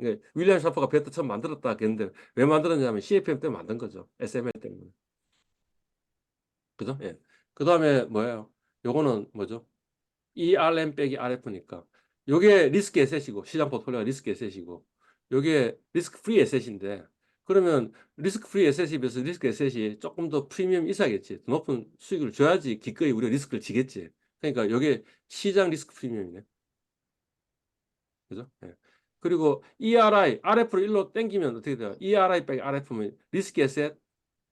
그러니까 윌리엄 샤퍼가 베타 처음 만들었다 했는데 왜 만들었냐면 CFM 때문에 만든 거죠. SML 때문에. 그죠? 예. 그 다음에 뭐예요? 요거는 뭐죠? ERM 빼기 RF니까. 요게 리스크 에셋이고, 시장 포트폴리오가 리스크 에셋이고, 요게 리스크 프리 에셋인데, 그러면 리스크 프리 에셋에 비해서 리스크 에셋이 조금 더 프리미엄 있어야겠지. 더 높은 수익을 줘야지 기꺼이 우리가 리스크를 지겠지. 그러니까 요게 시장 리스크 프리미엄이네. 그죠? 예. 그리고 ERI, RF를 1로 땡기면 어떻게 돼요? ERI 빼기 RF면 리스크 에셋,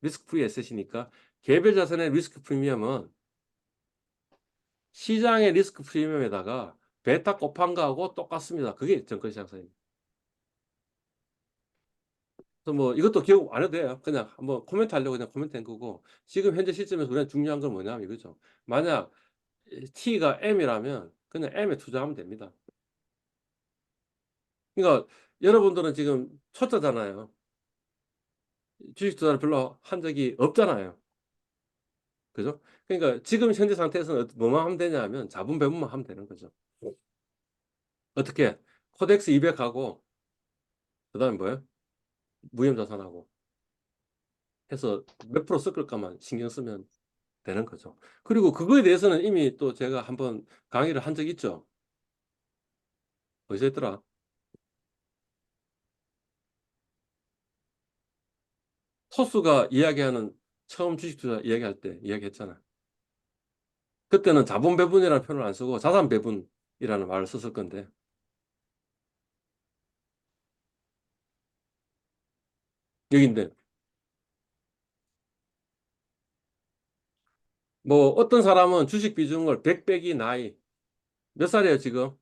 리스크 프리 에셋이니까 개별 자산의 리스크 프리미엄은 시장의 리스크 프리미엄에다가 베타 곱한 거하고 똑같습니다. 그게 정권시장사입니다. 그래서 뭐 이것도 기억 안 해도 돼요. 그냥 한번 코멘트 하려고 그냥 코멘트 한 거고, 지금 현재 시점에서 우리가 중요한 건 뭐냐면 이거죠. 만약 T가 M이라면 그냥 M에 투자하면 됩니다. 그러니까 여러분들은 지금 초짜잖아요. 주식 투자를 별로 한 적이 없잖아요. 그죠? 그러니까 지금 현재 상태에서는 뭐만 하면 되냐면 자본 배분만 하면 되는 거죠. 어떻게? 코덱스 200하고 그다음에 뭐예요? 무형자산하고 해서 몇 프로 섞을까만 신경 쓰면 되는 거죠. 그리고 그거에 대해서는 이미 또 제가 한번 강의를 한 적 있죠. 어디서 했더라? 토스가 이야기하는 처음 주식 투자 이야기할 때 이야기했잖아. 그때는 자본 배분이라는 표현을 안 쓰고 자산 배분이라는 말을 썼을 건데, 여기인데 뭐 어떤 사람은 주식 비중을 100 빼기 나이, 몇 살이에요 지금?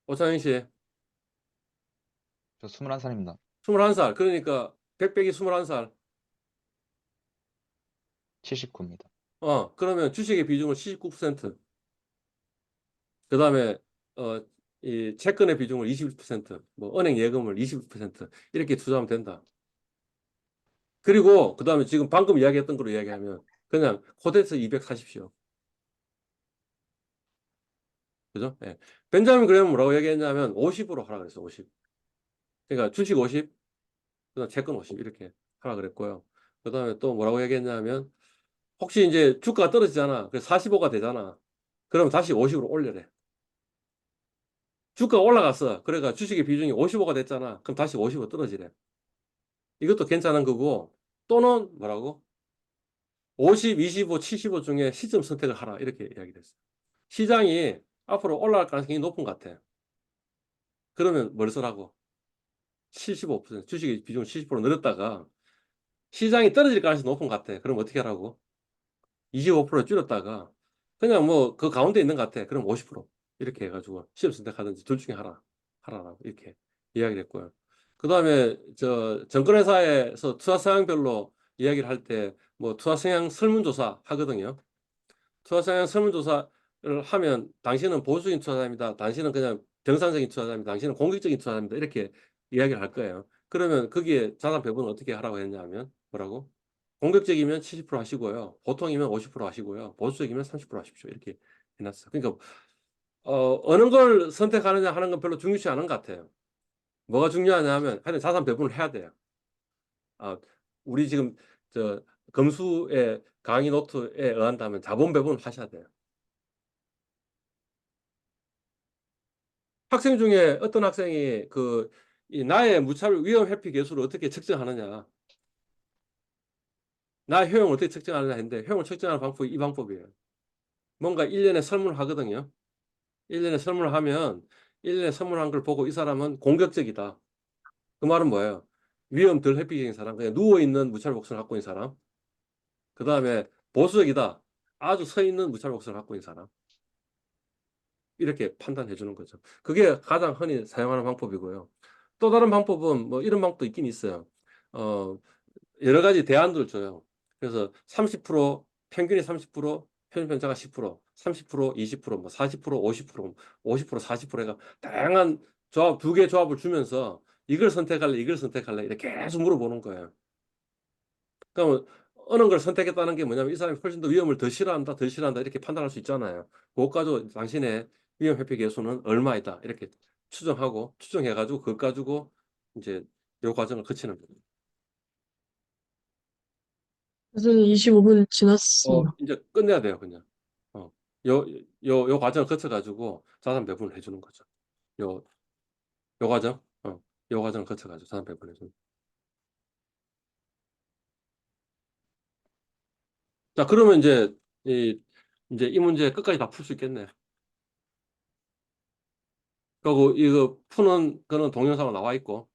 오창현 씨 저 21살입니다. 21살. 그러니까 100 빼기 21살. 79입니다. 그러면 주식의 비중을 79%, 그 다음에 어, 이 채권의 비중을 21%, 뭐 은행 예금을 20% 이렇게 투자하면 된다. 그리고 그 다음에 지금 방금 이야기했던 거로 이야기하면 그냥 코덱스 200 사십시오. 그죠? 예. 벤자민 그래엄은 뭐라고 얘기했냐면 50으로 하라 그랬어. 50. 그러니까 주식 50, 그다음 채권 50 이렇게 하라 그랬고요. 그 다음에 또 뭐라고 얘기했냐면 혹시 이제 주가가 떨어지잖아. 그래서 45가 되잖아. 그러면 다시 50으로 올려래. 주가가 올라갔어. 그러니까 주식의 비중이 55가 됐잖아. 그럼 다시 50으로 떨어지래. 이것도 괜찮은 거고, 또는 뭐라고? 50, 25, 75 중에 시점 선택을 하라. 이렇게 이야기됐어. 시장이 앞으로 올라갈 가능성이 높은 것 같아. 그러면 뭘 쓰라고? 75%, 주식의 비중 70% 늘었다가 시장이 떨어질 가능성이 높은 것 같아. 그럼 어떻게 하라고? 25% 줄였다가 그냥 뭐 그 가운데 있는 것 같아. 그럼 50% 이렇게 해가지고 시험 선택하든지 둘 중에 하라라고 이렇게 이야기를 했고요. 그 다음에 저 증권회사에서 투자 성향별로 이야기를 할 때 뭐 투자 성향 설문조사 하거든요. 투자 성향 설문조사를 하면 당신은 보수적인 투자자입니다. 당신은 그냥 정상적인 투자자입니다. 당신은 공격적인 투자자입니다. 이렇게 이야기를 할 거예요. 그러면 거기에 자산 배분을 어떻게 하라고 했냐면 뭐라고? 공격적이면 70% 하시고요. 보통이면 50% 하시고요. 보수적이면 30% 하십시오. 이렇게 해놨어. 그러니까 어느 걸 선택하느냐 하는 건 별로 중요치 않은 것 같아요. 뭐가 중요하냐 하면 하여튼 자산 배분을 해야 돼요. 아, 우리 지금 저 검수의 강의 노트에 의한다면 자본 배분을 하셔야 돼요. 학생 중에 어떤 학생이 이 나의 무차별 위험 회피 계수를 어떻게 측정하느냐, 나의 효용을 어떻게 측정하느냐 했는데 효용을 측정하는 방법이 이 방법이에요. 뭔가 1년에 설문을 하거든요. 1년에 설문을 하면 1년에 설문한 걸 보고 이 사람은 공격적이다. 그 말은 뭐예요? 위험 덜 회피적인 사람, 그냥 누워있는 무차별 복선을 갖고 있는 사람. 그 다음에 보수적이다. 아주 서 있는 무차별 복선을 갖고 있는 사람. 이렇게 판단해 주는 거죠. 그게 가장 흔히 사용하는 방법이고요. 또 다른 방법은 뭐 이런 방법도 있긴 있어요. 어, 여러 가지 대안들을 줘요. 그래서 30%, 평균이 30%, 평균 편차가 10%, 30%, 20%, 뭐 40%, 50%, 50%, 40% 해가 다양한 조합, 두 개 조합을 주면서 이걸 선택할래, 이걸 선택할래, 이렇게 계속 물어보는 거예요. 그러면 어느 걸 선택했다는 게 뭐냐면 이 사람이 훨씬 더 위험을 더 싫어한다, 덜 싫어한다 이렇게 판단할 수 있잖아요. 그것 가지고 당신의 위험 회피 계수는 얼마이다 이렇게 추정하고 추정해가지고 그것 가지고 이제 요 과정을 거치는 거예요. 선생님 25분 지났습니다. 이제 끝내야 돼요, 그냥. 어, 요 과정을 거쳐가지고 자산 배분을 해주는 거죠. 요, 요 과정, 요 과정을 거쳐가지고 자산 배분을 해주는. 자, 그러면 이제 이 문제 끝까지 다 풀 수 있겠네. 그리고 이거 푸는 거는 동영상으로 나와 있고,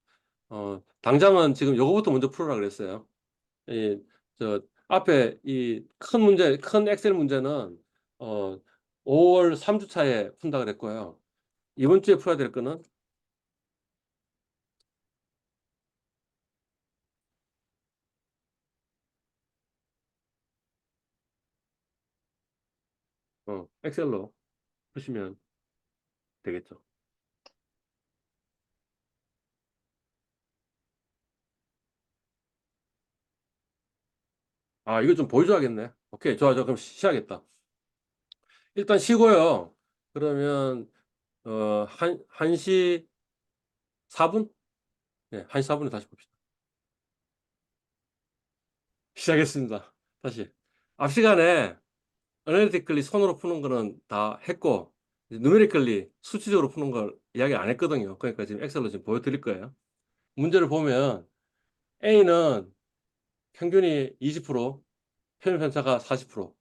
당장은 지금 요거부터 먼저 풀으라 그랬어요. 이, 앞에 이 큰 문제, 큰 엑셀 문제는, 5월 3주차에 푼다 그랬고요. 이번 주에 풀어야 될 거는, 엑셀로 푸시면 되겠죠. 아, 이거 좀 보여줘야겠네. 오케이, 좋아. 그럼 시작하겠다. 일단 쉬고요. 그러면, 1시 4분? 네, 1시 4분에 다시 봅시다. 시작했습니다. 다시. 앞 시간에 어널리티컬리 손으로 푸는 거는 다 했고, 누메리컬리 수치적으로 푸는 걸 이야기 안 했거든요. 그러니까 지금 엑셀로 지금 보여드릴 거예요. 문제를 보면 A는 평균이 20%, 표면 편차가 40%.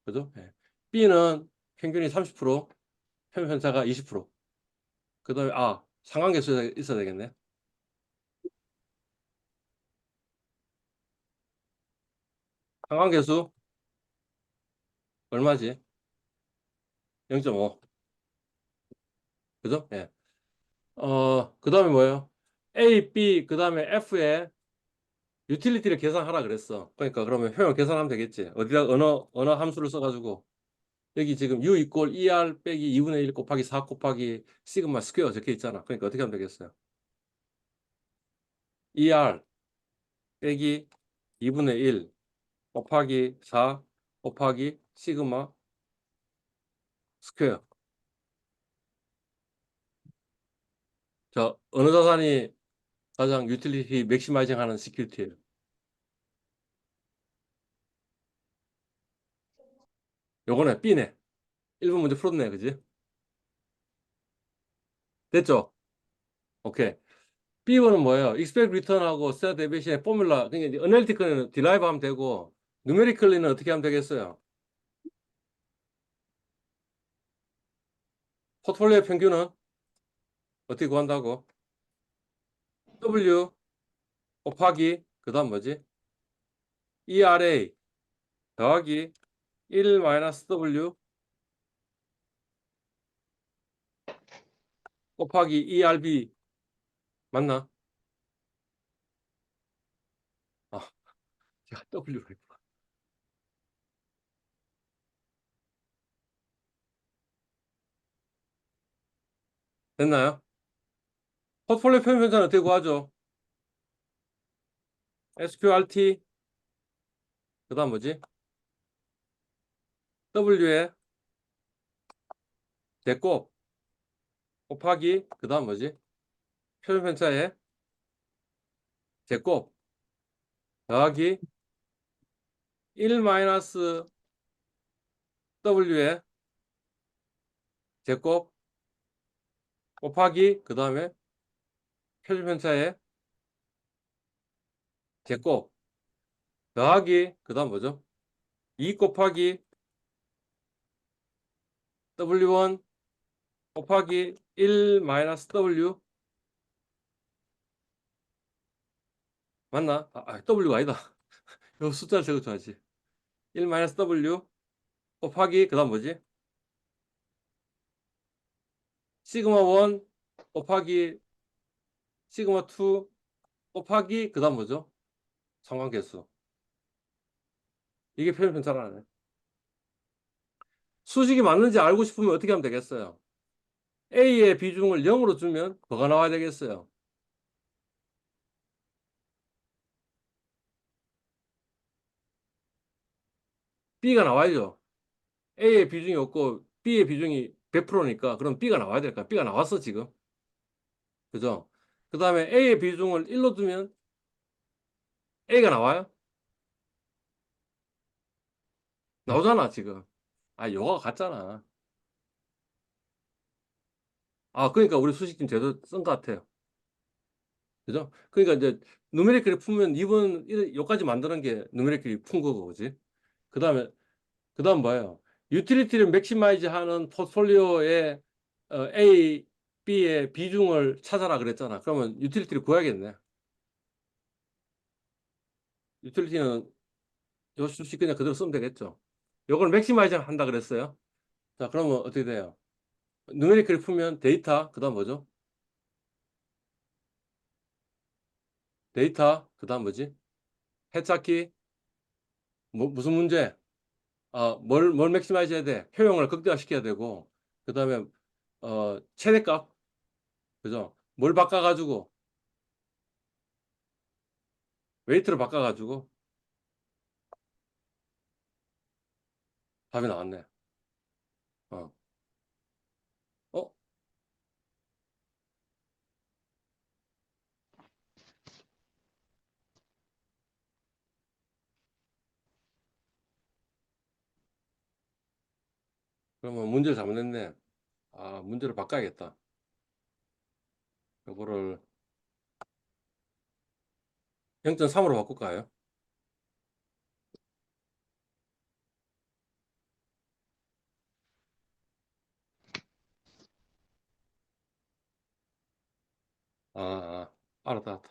그죠? 예. B는 평균이 30%, 표면 편차가 20%. 그 다음에, 상관계수 있어야 되겠네. 상관계수 얼마지? 0.5. 그죠? 예. 그 다음에 뭐예요? A, B, 그 다음에 F에 유틸리티를 계산하라 그랬어. 그러니까 그러면 효용 계산하면 되겠지. 어디다 언어 함수를 써가지고 여기 지금 U 이꼴 ER 빼기 2분의 1 곱하기 4 곱하기 시그마 스퀘어 적혀 있잖아. 그러니까 어떻게 하면 되겠어요? ER 빼기 2분의 1 곱하기 4 곱하기 시그마 스퀘어. 자, 어느 자산이 가장 유틸리티 맥시마이징 하는 시큐리티예요? 요거네, B네. 1번 문제 풀었네, 그지? 됐죠? 오케이. B번은 뭐예요? expect return하고 set deviation의 포뮬라. 그러니까 이제 analytical은 derive 하면 되고, numerically는 어떻게 하면 되겠어요? 포트폴리오 평균은 어떻게 구한다고? W 곱하기, 그 다음 뭐지? ERA 더하기 1 마이너스 W 곱하기 ERB. 맞나? 아, 제가 W로 했구나. 됐나요? 포트폴리오 평균 편차는 어떻게 구하죠? SQRT, 그 다음 뭐지? W의 제곱 곱하기, 그 다음 뭐지? 표준 편차의 제곱 더하기 1 마이너스 W의 제곱 곱하기 그 다음에 표준 편차의 제곱 더하기 그 다음 뭐죠? 2 곱하기 W1 곱하기 1 마이너스 W. 맞나? W가 아니다. 이거 숫자를 적어줘야지. 1 마이너스 W 곱하기 그 다음 뭐지? 시그마 1 곱하기 시그마 2 곱하기 그 다음 뭐죠? 상관계수. 이게 표준 편차라네. 수식이 맞는지 알고 싶으면 어떻게 하면 되겠어요? A의 비중을 0으로 주면 뭐가 나와야 되겠어요? B가 나와야죠. A의 비중이 없고 B의 비중이 100%니까 그럼 B가 나와야 될까? B가 나왔어 지금. 그죠? 그 다음에 A의 비중을 1로 두면 A가 나와요? 네. 나오잖아, 지금. 아, 요가 같잖아. 아, 그러니까 우리 수식팀 제대로 쓴 것 같아요. 그죠? 그러니까 이제 누메리컬이 풀면 이번 요까지 만드는 게 누메리컬이 푼 거고, 그지? 그 다음 뭐예요? 유틸리티를 맥시마이즈 하는 포트폴리오의 A, B의 비중을 찾아라 그랬잖아. 그러면 유틸리티를 구해야겠네. 유틸리티는 요 수식 그냥 그대로 쓰면 되겠죠. 요걸 맥시마이즈 한다 그랬어요. 자, 그러면 어떻게 돼요? 누메리컬이 풀면 데이터, 그 다음 뭐죠? 데이터, 그 다음 뭐지? 해찾기, 무슨 문제? 뭘 맥시마이즈 해야 돼? 효용을 극대화시켜야 되고, 그 다음에, 최대값, 그죠? 뭘 바꿔가지고, 웨이트를 바꿔가지고, 답이 나왔네. 어, 어? 그러면 문제를 잘못냈네. 아, 문제를 바꿔야겠다. 이거를 0.3으로 바꿀까요? 알았다.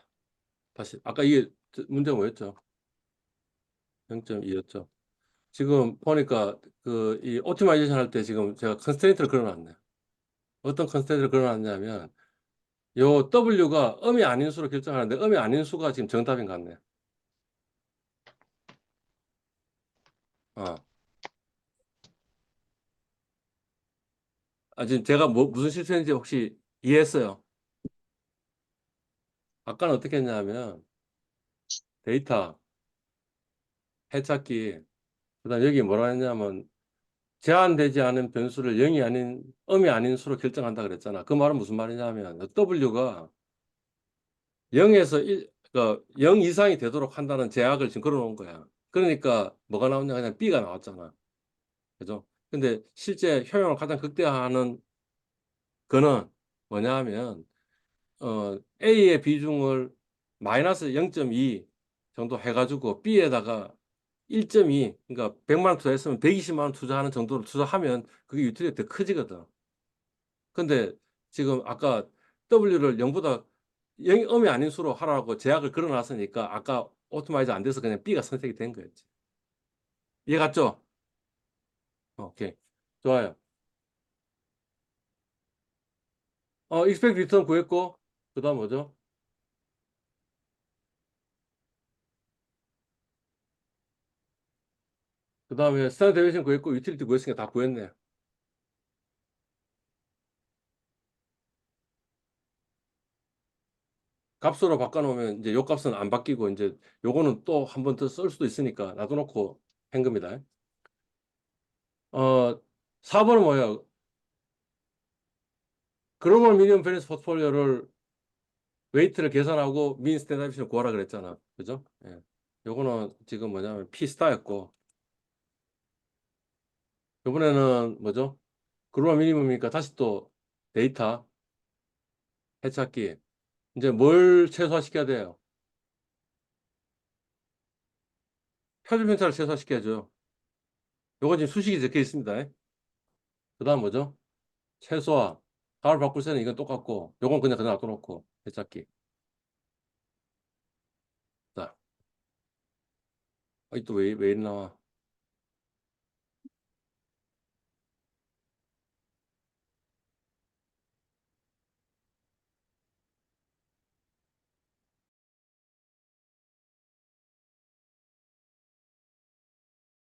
다시. 아까 이게 문제가 뭐였죠? 0.2였죠. 지금 보니까 이 오티마이제이션 할 때 지금 제가 컨스트레인트를 걸어놨네. 어떤 컨스트레인트를 걸어놨냐면 요 W가 음이 아닌 수로 결정하는데 음이 아닌 수가 지금 정답인 것 같네. 어. 지금 제가 무슨 실수했는지 혹시 이해했어요? 아까는 어떻게 했냐면 데이터, 해찾기, 그다음 여기 뭐라 했냐면 제한되지 않은 변수를 음이 아닌 수로 결정한다 그랬잖아. 그 말은 무슨 말이냐면 W가 0에서 1, 그러니까 0 이상이 되도록 한다는 제약을 지금 걸어놓은 거야. 그러니까 뭐가 나오냐 그냥 B가 나왔잖아. 그죠? 근데 실제 효용을 가장 극대화하는 거는 뭐냐 하면 A의 비중을 마이너스 0.2 정도 해가지고 B에다가 1.2, 그러니까 100만 원 투자했으면 120만 원 투자하는 정도로 투자하면 그게 유틸리티가 더 커지거든. 근데 지금 아까 W를 0보다 0음이 아닌 수로 하라고 제약을 걸어놨으니까 아까 오토마이즈 안 돼서 그냥 B가 선택이 된 거였지. 이해 갔죠? 오케이. 좋아요. 익스펙트 리턴 구했고, 그 다음 뭐죠? 그 다음에 스탠드 데비에이션 구했고, 유틸리티 구했으니까 다 구했네. 값으로 바꿔놓으면 이제 요 값은 안 바뀌고, 이제 요거는 또 한 번 더 쓸 수도 있으니까 놔둬놓고 한 겁니다. 4번은 뭐예요? 글로벌 미니멈 밸런스 포트폴리오를 웨이트를 계산하고 민 스탠다드 디비에이션을 구하라 그랬잖아. 그죠? 예. 요거는 지금 뭐냐면 P 스타였고, 이번에는 뭐죠? 글로벌 미니멈이니까 다시 또 데이터 해찾기. 이제 뭘 최소화시켜야 돼요? 표준 편차를 최소화시켜야죠. 요거 지금 수식이 적혀 있습니다. 그 다음 뭐죠? 최소화. 값을 바꿀 때는 이건 똑같고, 요건 그냥 놔둬놓고 해찾기. 자, 또 왜 이리 나와?